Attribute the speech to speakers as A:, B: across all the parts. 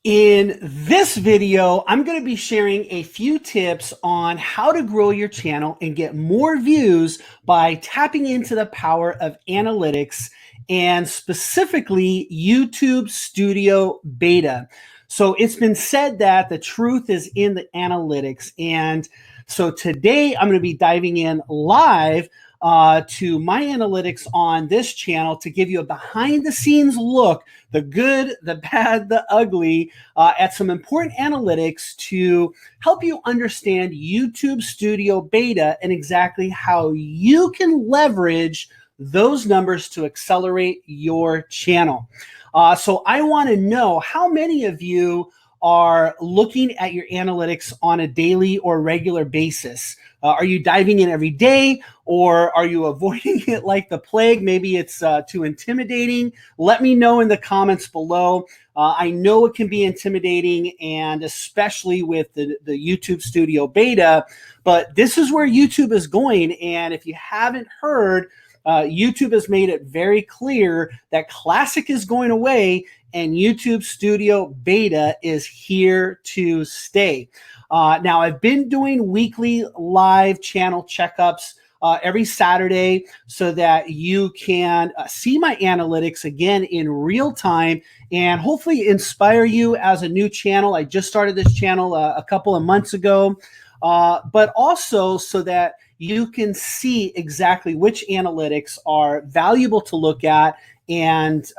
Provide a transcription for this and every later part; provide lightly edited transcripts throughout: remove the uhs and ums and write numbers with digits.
A: In this video, I'm going to be sharing a few tips on how to grow your channel and get more views by tapping into the power of analytics and specifically YouTube Studio Beta. So it's been said that the truth is in the analytics. And so today I'm going to be diving in live to my analytics on this channel to give you a behind the scenes look, the good, the bad, the ugly, at some important analytics to help you understand YouTube Studio Beta and exactly how you can leverage those numbers to accelerate your channel. So I want to know how many of you are looking at your analytics on a daily or regular basis. Are you diving in every day, or are you avoiding it like the plague? Maybe it's too intimidating. Let me know in the comments below. I know it can be intimidating, and especially with the YouTube Studio Beta, but this is where YouTube is going. And if you haven't heard, YouTube has made it very clear that Classic is going away and YouTube Studio Beta is here to stay. Now, I've been doing weekly live channel checkups every Saturday so that you can see my analytics again in real time and hopefully inspire you as a new channel. I just started this channel a couple of months ago, but also so that you can see exactly which analytics are valuable to look at and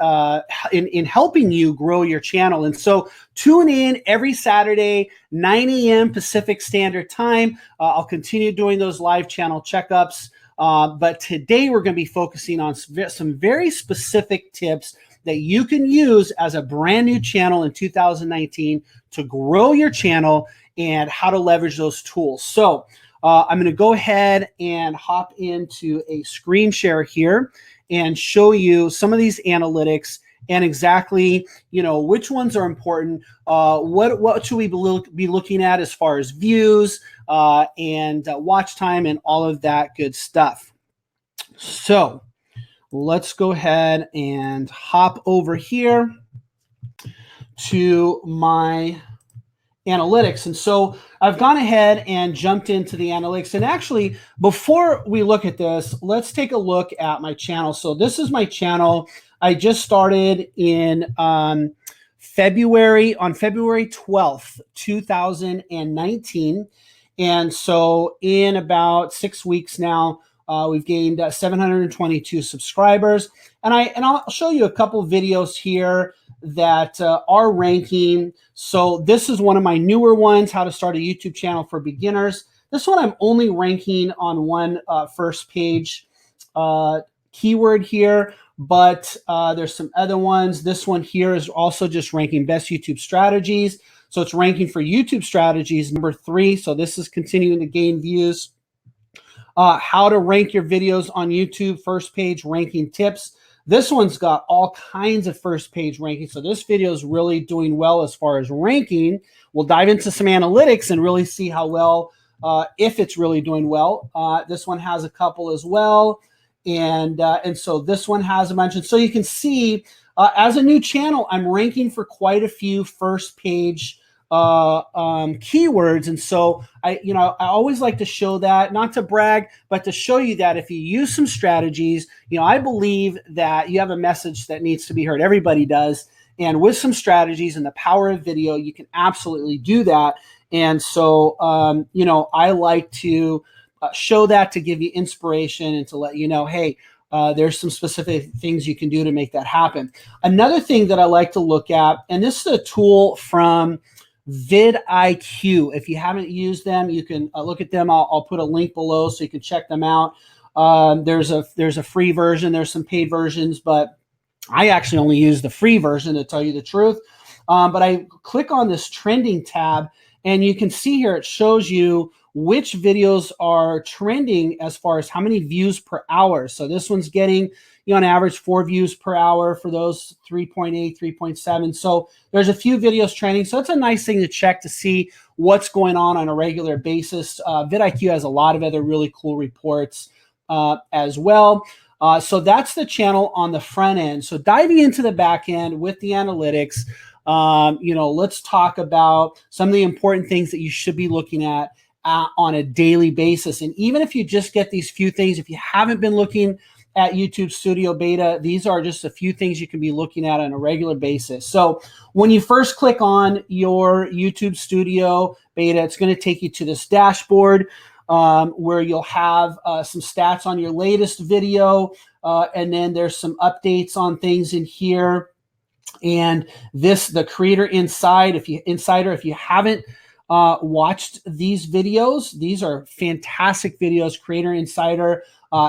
A: in helping you grow your channel. And so tune in every Saturday, 9 a.m. Pacific Standard Time. I'll continue doing those live channel checkups. But today we're going to be focusing on some very specific tips that you can use as a brand new channel in 2019 to grow your channel and how to leverage those tools. So I'm going to go ahead and hop into a screen share here and show you some of these analytics and exactly, which ones are important. What should we be looking at as far as views and watch time and all of that good stuff. So let's go ahead and hop over here to my analytics. And so I've gone ahead and jumped into the analytics. And actually, before we look at this, let's take a look at my channel. So this is my channel. I just started in February 12th, 2019. And so in about 6 weeks now, we've gained 722 subscribers. And I'll show you a couple videos here that are ranking. So this is one of my newer ones, how to start a YouTube channel for beginners. This one I'm only ranking on one first page keyword here, but there's some other ones. This one here is also just ranking best YouTube strategies. So it's ranking for YouTube strategies number 3. So this is continuing to gain views. How to rank your videos on YouTube, first page ranking tips. This one's got all kinds of first page rankings. So this video is really doing well as far as ranking. We'll dive into some analytics and really see how well, if it's really doing well. This one has a couple as well. And so this one has a bunch. And so you can see as a new channel, I'm ranking for quite a few first page keywords. And so I always like to show that, not to brag, but to show you that if you use some strategies, I believe that you have a message that needs to be heard. Everybody does. And with some strategies and the power of video, you can absolutely do that. And so, I like to show that to give you inspiration and to let you know, hey, there's some specific things you can do to make that happen. Another thing that I like to look at, and this is a tool from vidIQ. If you haven't used them, you can look at them. I'll put a link below so you can check them out. There's a free version. There's some paid versions, but I actually only use the free version to tell you the truth. But I click on this trending tab, and you can see here it shows you which videos are trending as far as how many views per hour. So this one's getting, on average 4 views per hour for those 3.8, 3.7. So there's a few videos trending. So it's a nice thing to check to see what's going on a regular basis. vidIQ has a lot of other really cool reports as well. So that's the channel on the front end. So diving into the back end with the analytics, Let's talk about some of the important things that you should be looking at on a daily basis. And even if you just get these few things, if you haven't been looking at YouTube Studio Beta, these are just a few things you can be looking at on a regular basis. So when you first click on your YouTube Studio Beta, it's going to take you to this dashboard where you'll have some stats on your latest video, and then there's some updates on things in here. And the Creator Insider, if you haven't watched these videos, these are fantastic videos. Creator Insider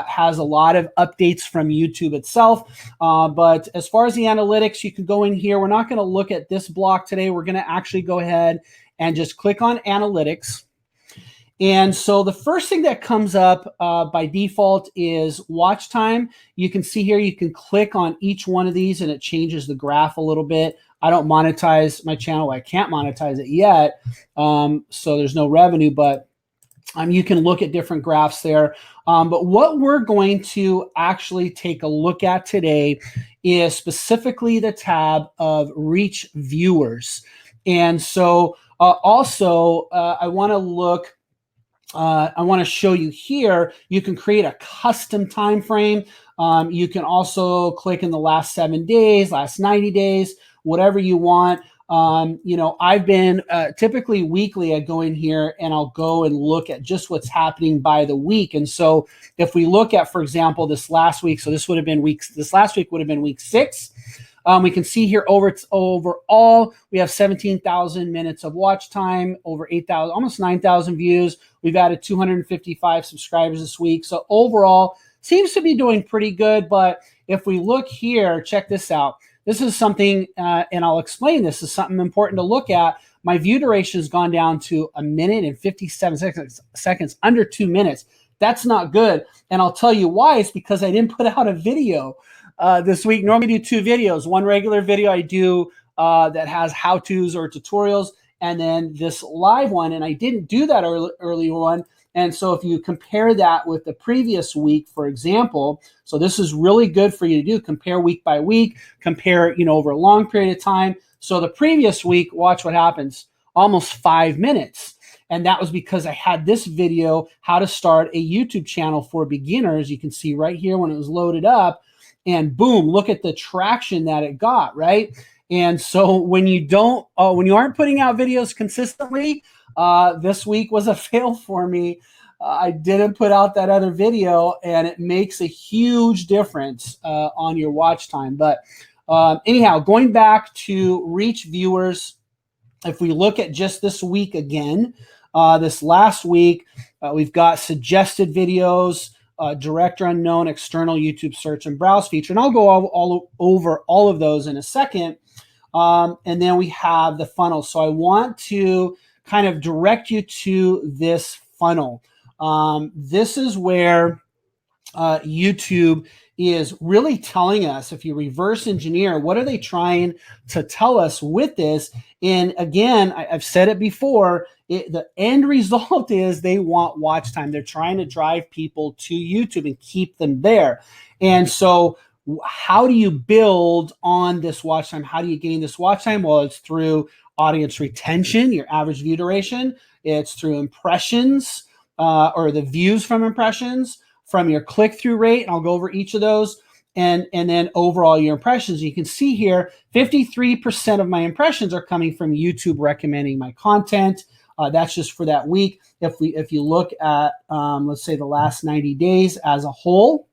A: has a lot of updates from YouTube itself. But as far as the analytics, you can go in here. We're not going to look at this block today. We're going to actually go ahead and just click on analytics. And so the first thing that comes up by default is watch time. You can see here, you can click on each one of these and it changes the graph a little bit. I don't monetize my channel. I can't monetize it yet. So there's no revenue, but you can look at different graphs there. But what we're going to actually take a look at today is specifically the tab of reach viewers. And so also I want to show you here, you can create a custom time frame. You can also click in the last 7 days, last 90 days, whatever you want. I've been typically weekly, I go in here and I'll go and look at just what's happening by the week. And so if we look at, for example, this last week, so this last week would have been week 6. We can see here overall, we have 17,000 minutes of watch time, over 8,000, almost 9,000 views. We've added 255 subscribers this week. So overall, seems to be doing pretty good. But if we look here, check this out. This is something, and I'll explain this, is something important to look at. My view duration has gone down to 1 minute and 57 seconds, under 2 minutes. That's not good. And I'll tell you why. It's because I didn't put out a video this week. Normally I do 2 videos, one regular video I do that has how-tos or tutorials, and then this live one. And I didn't do that earlier one. And so if you compare that with the previous week, for example, so this is really good for you to do, compare week by week, compare, over a long period of time. So the previous week, watch what happens, almost 5 minutes. And that was because I had this video, how to start a YouTube channel for beginners. You can see right here when it was loaded up, and boom, look at the traction that it got, right? And so when you aren't putting out videos consistently, this week was a fail for me. I didn't put out that other video, and it makes a huge difference on your watch time. But anyhow, going back to reach viewers, if we look at just this week again, this last week, we've got suggested videos, direct or unknown, external YouTube search and browse feature. And I'll go all over all of those in a second. And then we have the funnel. So I want to kind of direct you to this funnel. This is where YouTube is really telling us, if you reverse engineer, what are they trying to tell us with this? And again, I've said it before, the end result is they want watch time. They're trying to drive people to YouTube and keep them there. And so how do you build on this watch time? How do you gain this watch time? Well, it's through audience retention, your average view duration. It's through impressions, or the views from impressions, from your click-through rate, and I'll go over each of those, and then overall your impressions. You can see here, 53% of my impressions are coming from YouTube recommending my content. That's just for that week. If you look at, let's say, the last 90 days as a whole,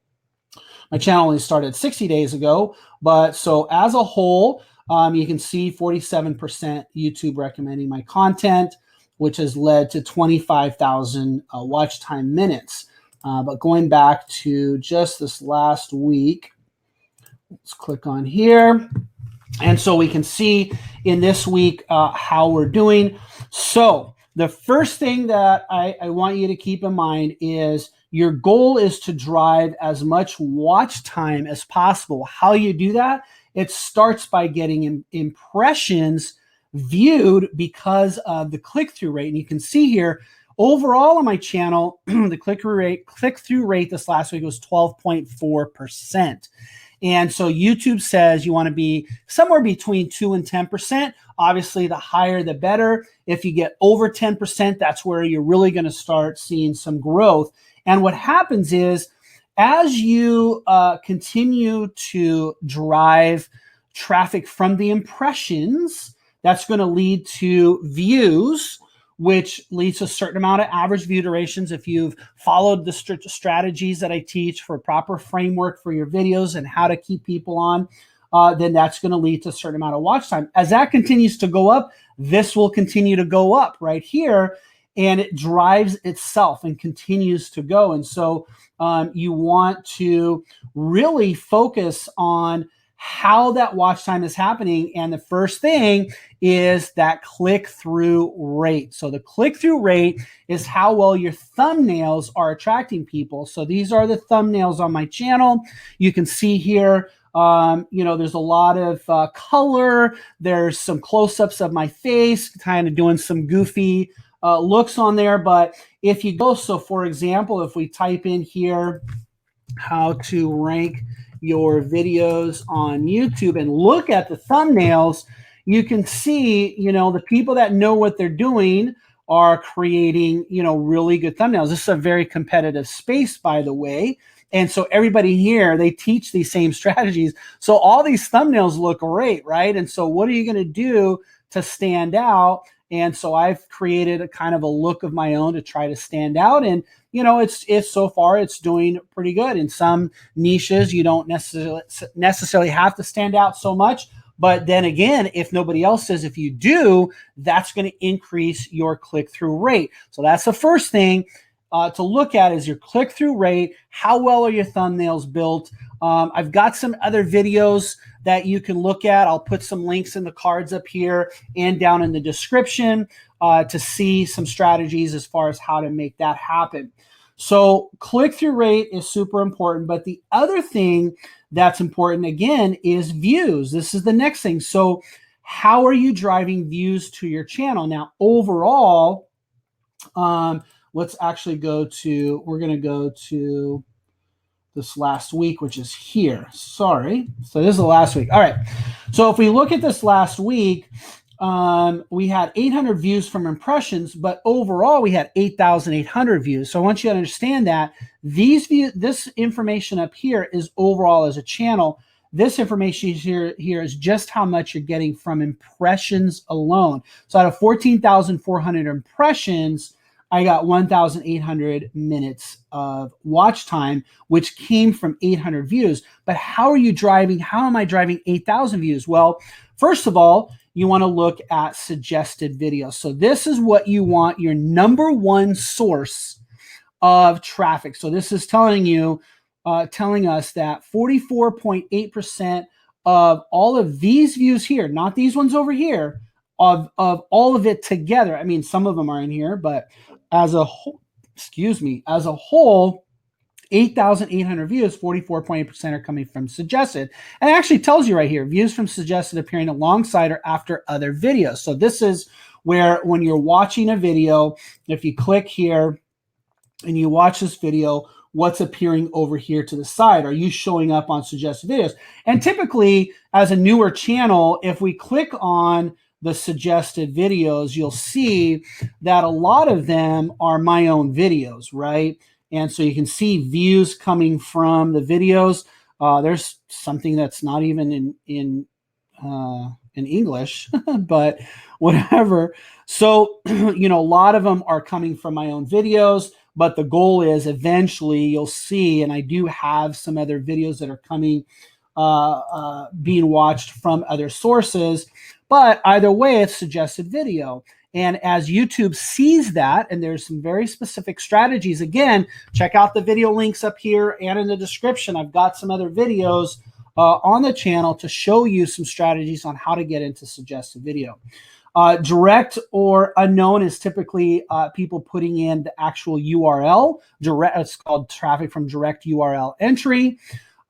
A: my channel only started 60 days ago, but so as a whole, you can see 47% YouTube recommending my content, which has led to 25,000 watch time minutes. But going back to just this last week, let's click on here. And so we can see in this week how we're doing. So the first thing that I want you to keep in mind is your goal is to drive as much watch time as possible. How you do that? It starts by getting impressions viewed because of the click-through rate. And you can see here, overall on my channel, the click-through rate this last week was 12.4%. And so YouTube says you want to be somewhere between 2 and 10%. Obviously, the higher, the better. If you get over 10%, that's where you're really going to start seeing some growth. And what happens is, as you continue to drive traffic from the impressions, that's going to lead to views, which leads to a certain amount of average view durations. If you've followed the strategies that I teach for proper framework for your videos and how to keep people on, then that's going to lead to a certain amount of watch time. As that continues to go up, this will continue to go up right here, and it drives itself and continues to go. And so you want to really focus on how that watch time is happening. And the first thing is that click-through rate. So the click-through rate is how well your thumbnails are attracting people. So these are the thumbnails on my channel. You can see here, there's a lot of color. There's some close-ups of my face, kind of doing some goofy looks on there. But if you go, so for example, if we type in here, how to rank your videos on YouTube and look at the thumbnails, you can see, the people that know what they're doing are creating, really good thumbnails. This is a very competitive space, by the way. And so everybody here, they teach these same strategies. So all these thumbnails look great, right? And so what are you going to do to stand out? And so I've created a kind of a look of my own to try to stand out. And, it's so far it's doing pretty good. In some niches, you don't necessarily have to stand out so much. But then again, if nobody else says, if you do, that's going to increase your click-through rate. So that's the first thing to look at, is your click-through rate. How well are your thumbnails built? I've got some other videos that you can look at. I'll put some links in the cards up here and down in the description to see some strategies as far as how to make that happen. So click-through rate is super important. But the other thing that's important, again, is views. This is the next thing. So how are you driving views to your channel? Now, overall, let's actually we're going to go to this last week, which is here. Sorry. So this is the last week. All right. So if we look at this last week, we had 800 views from impressions, but overall we had 8,800 views. So I want you to understand that this information up here is overall as a channel. This information here is just how much you're getting from impressions alone. So out of 14,400 impressions, I got 1,800 minutes of watch time, which came from 800 views. But how am I driving 8,000 views? Well, first of all, you want to look at suggested videos. So this is what you want, your number one source of traffic. So this is telling us that 44.8% of all of these views here, not these ones over here, of all of it together. I mean, some of them are in here, but as a whole, 8,800 views, 44.8% are coming from suggested. And it actually tells you right here, views from suggested appearing alongside or after other videos. So this is where, when you're watching a video, if you click here and you watch this video, what's appearing over here to the side? Are you showing up on suggested videos? And typically, as a newer channel, if we click on the suggested videos, you'll see that a lot of them are my own videos, right? And so you can see views coming from the videos. There's something that's not even in English, but whatever. So, a lot of them are coming from my own videos, but the goal is eventually you'll see, and I do have some other videos that are coming, being watched from other sources, but either way, it's suggested video. And as YouTube sees that, and there's some very specific strategies, again, check out the video links up here and in the description. I've got some other videos on the channel to show you some strategies on how to get into suggested video. Direct or unknown is typically people putting in the actual URL. It's called traffic from direct URL entry.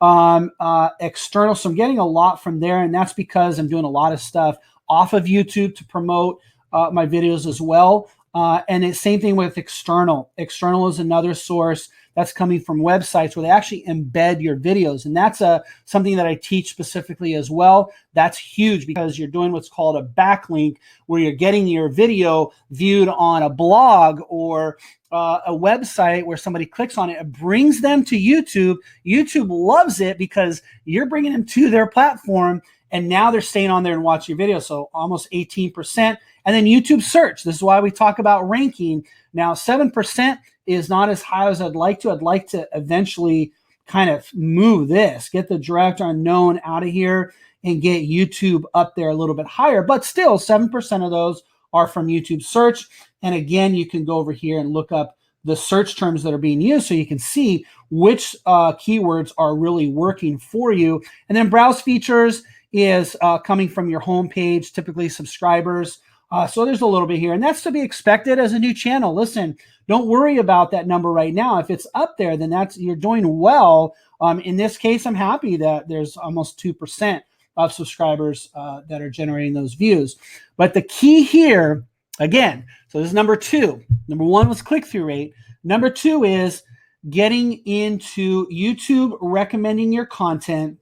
A: External, so I'm getting a lot from there, and that's because I'm doing a lot of stuff off of YouTube to promote my videos as well. And it's same thing with external. External is another source that's coming from websites where they actually embed your videos. And that's something that I teach specifically as well. That's huge because you're doing what's called a backlink, where you're getting your video viewed on a blog or a website where somebody clicks on it. It brings them to YouTube. YouTube loves it because you're bringing them to their platform, and now they're staying on there and watching your video. So almost 18%. And then YouTube search. This is why we talk about ranking. Now, 7% is not as high as I'd like to. I'd like to eventually kind of move this, get the direct unknown out of here and get YouTube up there a little bit higher. But still, 7% of those are from YouTube search. And again, you can go over here and look up the search terms that are being used so you can see which keywords are really working for you. And then browse features is coming from your home page, typically subscribers. So there's a little bit here, and that's to be expected as a new channel. Listen, don't worry about that number right now. If it's up there, then you're doing well. In this case, I'm happy that there's almost 2% of subscribers that are generating those views. But the key here, again, so this is number 2. Number 1 was click-through rate. Number 2 is getting into YouTube recommending your content,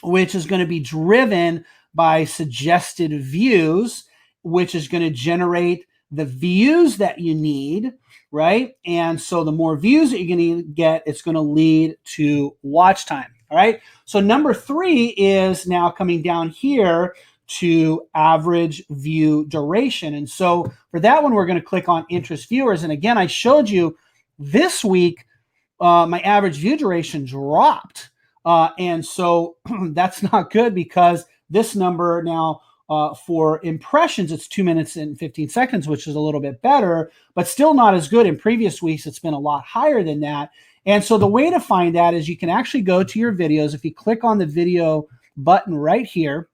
A: which is going to be driven by suggested views, which is going to generate the views that you need, right? And so the more views that you're going to get, it's going to lead to watch time, all right? So number 3 is now coming down here to average view duration. And so for that one, we're going to click on interest viewers. And again, I showed you this week, my average view duration dropped. And so that's not good because this number now, for impressions, it's 2 minutes and 15 seconds, which is a little bit better, but still not as good. In previous weeks, it's been a lot higher than that. And so the way to find that is you can actually go to your videos. If you click on the video button right here,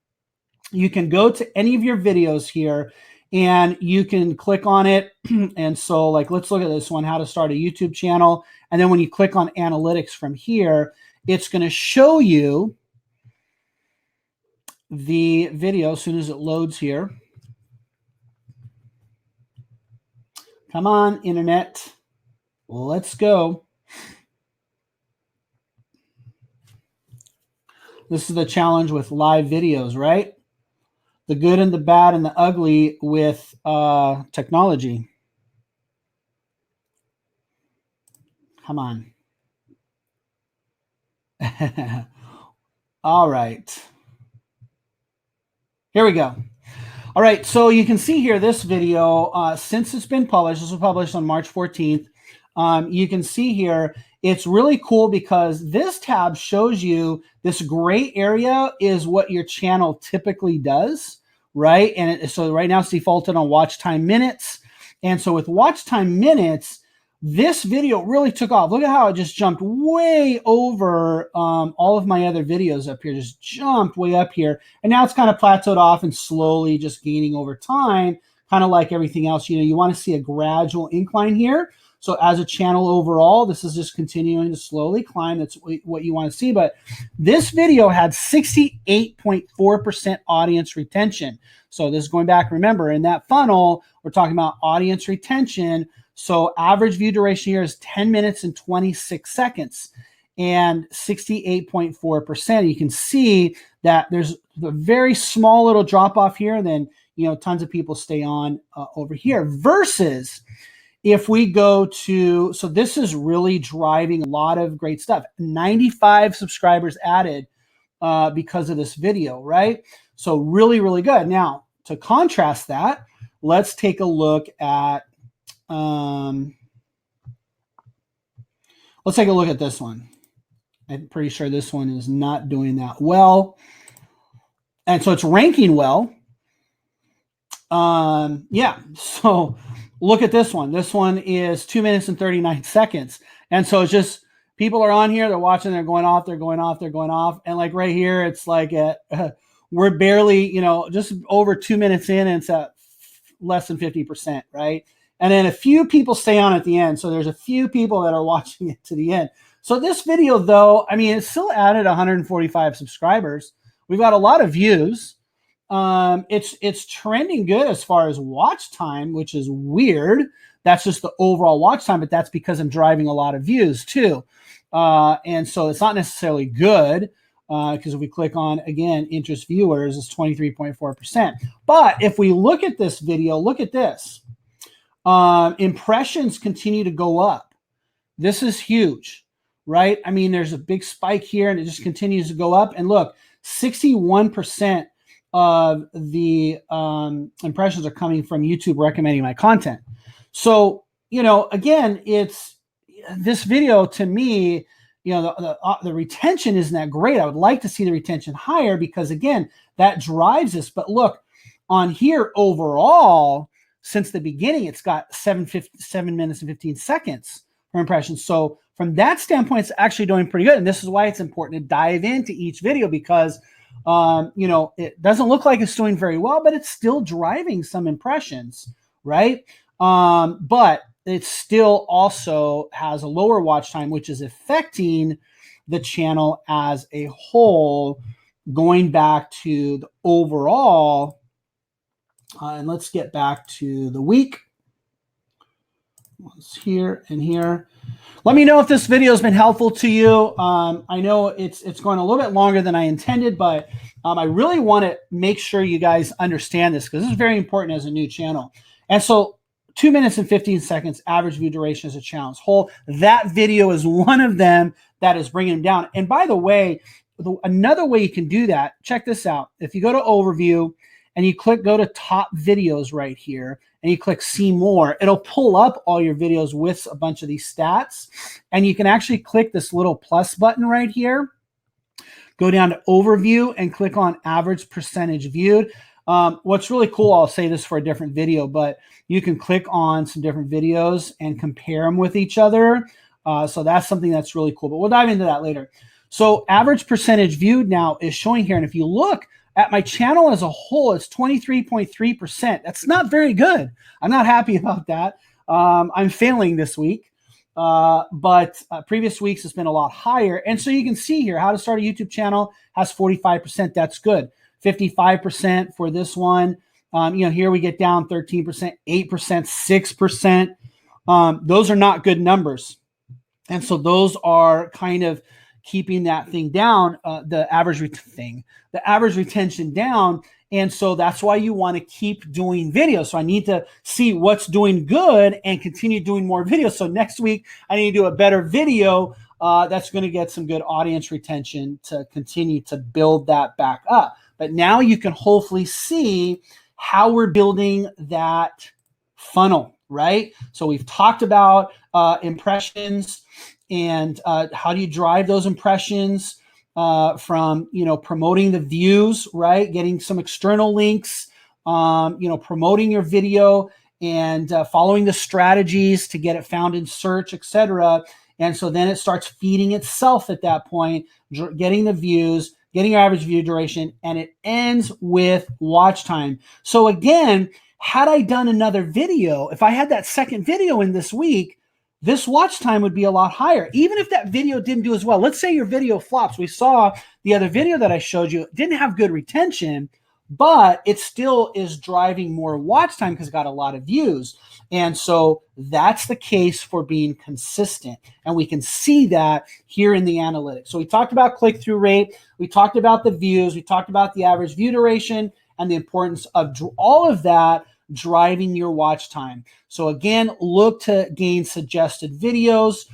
A: you can go to any of your videos here and you can click on it. And so like, let's look at this one, how to start a YouTube channel. And then when you click on analytics from here, it's going to show you the video as soon as it loads here. Come on, internet. Let's go. This is the challenge with live videos, right? The good and the bad and the ugly with technology. Come on. All right. Here we go. All right, so you can see here this video, since it's been published, this was published on March 14th, you can see here, it's really cool because this tab shows you this gray area is what your channel typically does, right? And so right now it's defaulted on watch time minutes. And so with watch time minutes, this video really took off. Look at how it just jumped way over all of my other videos up here, just jumped way up here. And now it's kind of plateaued off and slowly just gaining over time, kind of like everything else. You know, you want to see a gradual incline here. So as a channel overall, this is just continuing to slowly climb. That's what you want to see. But this video had 68.4% audience retention. So this is going back, remember, in that funnel, we're talking about audience retention. So average view duration here is 10 minutes and 26 seconds and 68.4%. You can see that there's a very small little drop off here. And then, you know, tons of people stay on over here versus if we go to, so this is really driving a lot of great stuff. 95 subscribers added because of this video, right? So really, really good. Now, to contrast that, let's take a look at, let's take a look at this one. I'm pretty sure this one is not doing that well. And so it's ranking well. Yeah, so look at this one. This one is 2 minutes and 39 seconds. And so it's just, people are on here, they're watching, they're going off, they're going off, they're going off. And like right here, it's like, we're barely, you know, just over 2 minutes in and it's at less than 50%, right? And then a few people stay on at the end. So there's a few people that are watching it to the end. So this video though, I mean, it still added 145 subscribers. We've got a lot of views. It's trending good as far as watch time, which is weird. That's just the overall watch time, but that's because I'm driving a lot of views too. And so it's not necessarily good, because if we click on, again, interest viewers, it's 23.4%. But if we look at this video, look at this. Impressions continue to go up. This is huge, right? I mean, there's a big spike here and it just continues to go up. And look, 61% of the impressions are coming from YouTube recommending my content. So, you know, again, it's this video to me, you know, the retention isn't that great. I would like to see the retention higher because, again, that drives us. But look, on here overall, since the beginning, it's got 7 minutes and 15 seconds for impressions. So from that standpoint, it's actually doing pretty good. And this is why it's important to dive into each video because, you know, it doesn't look like it's doing very well, but it's still driving some impressions, right? But it still also has a lower watch time, which is affecting the channel as a whole, going back to the overall. And let's get back to the week. It's here and here. Let me know if this video has been helpful to you. I know it's going a little bit longer than I intended, but I really want to make sure you guys understand this because this is very important as a new channel. And so 2 minutes and 15 seconds average view duration as a channel as a whole. That video is one of them that is bringing them down. And by the way, another way you can do that, check this out. If you go to overview and you go to top videos right here and you click see more, it'll pull up all your videos with a bunch of these stats. And you can actually click this little plus button right here, go down to overview and click on average percentage viewed. What's really cool, I'll say this for a different video, but you can click on some different videos and compare them with each other. So that's something that's really cool, but we'll dive into that later. So average percentage viewed now is showing here. And if you look at my channel as a whole, it's 23.3%. That's not very good. I'm not happy about that. I'm failing this week, but previous weeks it's been a lot higher. And so you can see here, how to start a YouTube channel has 45%. That's good. 55% for this one. You know, here we get down 13%, 8%, 6%. Those are not good numbers. And so those are kind of keeping that thing down, the average retention down. And so that's why you want to keep doing videos. So I need to see what's doing good and continue doing more videos. So next week, I need to do a better video that's going to get some good audience retention to continue to build that back up. But now you can hopefully see how we're building that funnel, right? So we've talked about impressions and how do you drive those impressions from, you know, promoting the views, right? Getting some external links, you know, promoting your video and following the strategies to get it found in search, etc. And so then it starts feeding itself at that point, getting the views, getting your average view duration, and it ends with watch time. So again, had I done another video, if I had that second video in this week, this watch time would be a lot higher. Even if that video didn't do as well. Let's say your video flops. We saw the other video that I showed you didn't have good retention, but it still is driving more watch time because it got a lot of views. And so that's the case for being consistent. And we can see that here in the analytics. So we talked about click-through rate. We talked about the views. We talked about the average view duration and the importance of all of that driving your watch time. So again, look to gain suggested videos.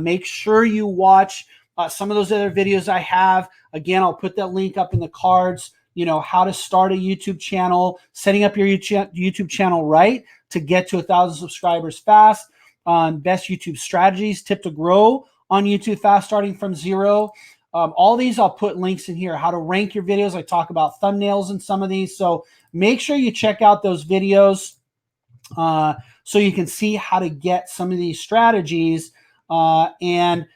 A: Make sure you watch some of those other videos I have. Again, I'll put that link up in the cards. You know, how to start a YouTube channel, setting up your YouTube channel right to get to 1,000 subscribers fast, best YouTube strategies, tip to grow on YouTube fast starting from zero. All these, I'll put links in here, how to rank your videos. I talk about thumbnails in some of these. So make sure you check out those videos so you can see how to get some of these strategies. And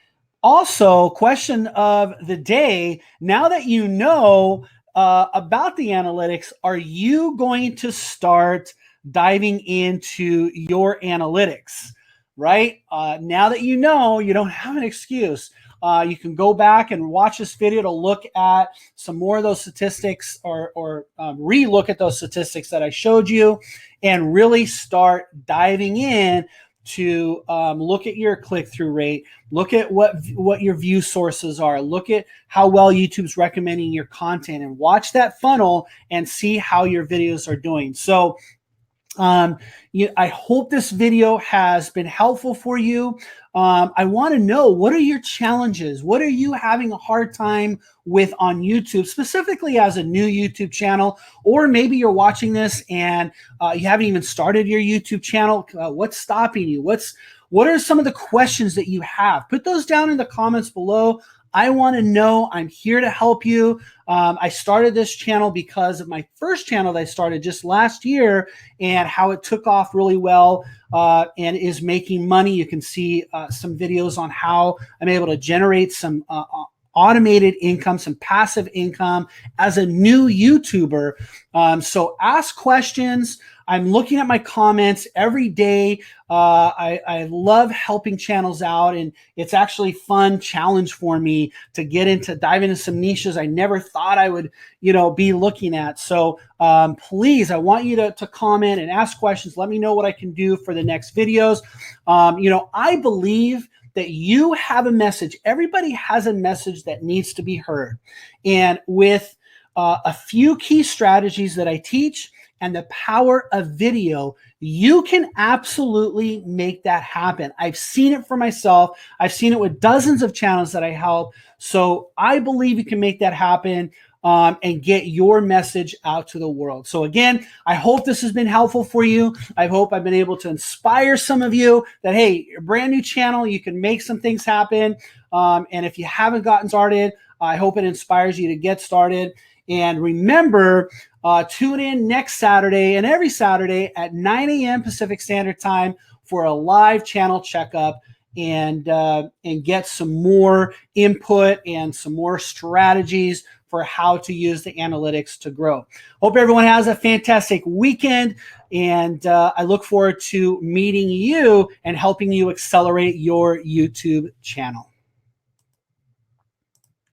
A: also, question of the day, now that you know about the analytics, are you going to start diving into your analytics, right? Now that you know, you don't have an excuse. You can go back and watch this video to look at some more of those statistics, or re-look at those statistics that I showed you, and really start diving in to look at your click-through rate, look at what your view sources are, look at how well YouTube's recommending your content, and watch that funnel and see how your videos are doing. So I hope this video has been helpful for you. I want to know, what are your challenges? What are you having a hard time with on YouTube, specifically as a new YouTube channel? Or maybe you're watching this and you haven't even started your YouTube channel. What's stopping you? What are some of the questions that you have? Put those down in the comments below. I want to know. I'm here to help you. I started this channel because of my first channel that I started just last year, and how it took off really well and is making money. You can see some videos on how I'm able to generate some automated income, some passive income as a new YouTuber. So ask questions. I'm looking at my comments every day. I love helping channels out, and it's actually a fun challenge for me to dive into some niches I never thought I would, be looking at. So please, I want you to comment and ask questions. Let me know what I can do for the next videos. I believe that you have a message. Everybody has a message that needs to be heard. And with a few key strategies that I teach and the power of video, you can absolutely make that happen. I've seen it for myself. I've seen it with dozens of channels that I help. So I believe you can make that happen and get your message out to the world. So again, I hope this has been helpful for you. I hope I've been able to inspire some of you that, hey, you're a brand new channel, you can make some things happen. And if you haven't gotten started, I hope it inspires you to get started. And remember, tune in next Saturday and every Saturday at 9 a.m. Pacific Standard Time for a live channel checkup, and get some more input and some more strategies for how to use the analytics to grow. Hope everyone has a fantastic weekend, and I look forward to meeting you and helping you accelerate your YouTube channel.